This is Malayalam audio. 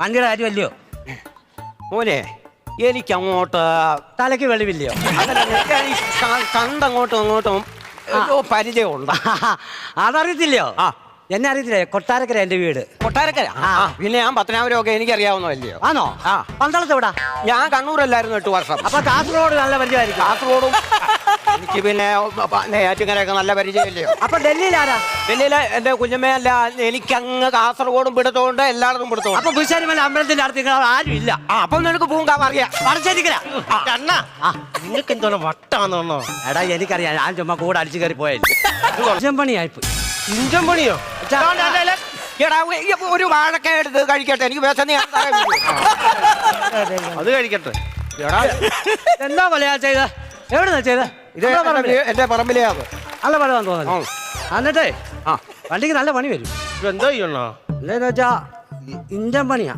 വണ്ടിയുടെ കാര്യമല്ലയോ? മോനെ എനിക്കങ്ങോട്ട് തലയ്ക്ക് വെളിവില്ലയോ? കണ്ടങ്ങോട്ടും അങ്ങോട്ടും പരിചയമുണ്ട്. അതറിയത്തില്ലയോ? ആ, എന്നെ അറിയത്തില്ലേ? കൊട്ടാരക്കര എന്റെ വീട്. കൊട്ടാരക്കര. പിന്നെ ഞാൻ പത്തനാപുരമൊക്കെ എനിക്കറിയാവുന്നതല്ലയോ? ആണോ? ആ. പന്തളത്ത് എവിടാ? ഞാൻ കണ്ണൂരല്ലായിരുന്നു 8 വർഷം. അപ്പൊ കാസർഗോഡ് നല്ല പരിചയമായിരിക്കും. കാസർഗോഡും എനിക്ക് പിന്നെ നെയ്യാറ്റിൻകരയൊക്കെ നല്ല പരിചയമില്ലയോ? അപ്പൊ ഡൽഹിയിലാരാ? ഡൽഹിയിലെ എന്റെ കുഞ്ഞമ്മയല്ല, എനിക്കങ്ങ് കാസർഗോഡും പിടുത്തോണ്ട് എല്ലായിടത്തും പിടുത്തോണ്ട്. അപ്പൊ കുശാരിമല അമ്പലത്തിന്റെ അടുത്ത് നിങ്ങൾ ആരും ഇല്ല. അപ്പൊ നിനക്ക് പൂങ്കാവ് അറിയാം. നിങ്ങൾക്ക് എന്തോ വട്ടാന്നോ? എടാ എനിക്കറിയാം, ഞാൻ ചുമ്മാ കൂടെ അടിച്ചു കയറി പോയാലും പണിയായിപ്പോ. ഇഞ്ചൻ പണിയോ? എടാ ഒരു വാഴക്ക എടുത്ത് കഴിക്കട്ടെ, എനിക്ക് വിശന്ന് ഞാൻ തരാൻ പറ്റുമോ? അത് കഴിക്കട്ടെ. എടാ എന്താ കൊലയാ ചെയ്ത? എവിടുന്നാ ചെയ്ത? ഇത് എന്റെ പറമ്പിലേ അത് നല്ല പണിതാന്ന് തോന്നുന്നു. എന്നിട്ടേ വണ്ടിക്ക് നല്ല പണി വരും. എന്തോ ചെയ്യണോ? എന്താന്ന് വെച്ചാ ഇഞ്ചൻ പണിയാ.